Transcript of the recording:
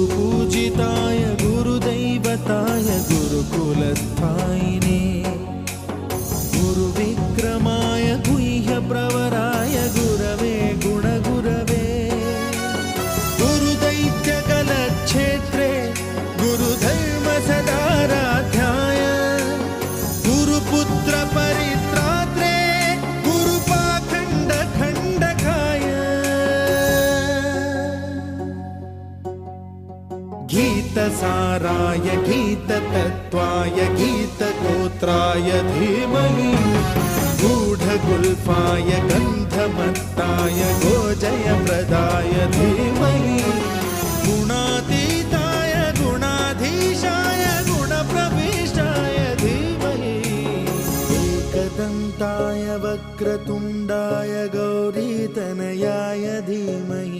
गुरुपूजिताय गुरुदैवताय गुरुकुलस्थायिने गुरुविक्रमाय गुह्यप्रवराय गुरवे गुणगुरवे गुरुदैत्यकलक्षेत्रे गुरुधर्मसदाराध्याय गुरुपुत्रपरित्रात्रे गुरुपाखण्डखण्डकाय गीतसाराय गीततत्त्वाय गीतगोत्राय धीमहि गूढगुल्फाय गन्धमत्ताय गोजयप्रदाय धीमहि गुणातीताय गुणाधीशाय गुणप्रविष्टाय धीमहि एकदन्ताय वक्रतुण्डाय गौरीतनयाय धीमहि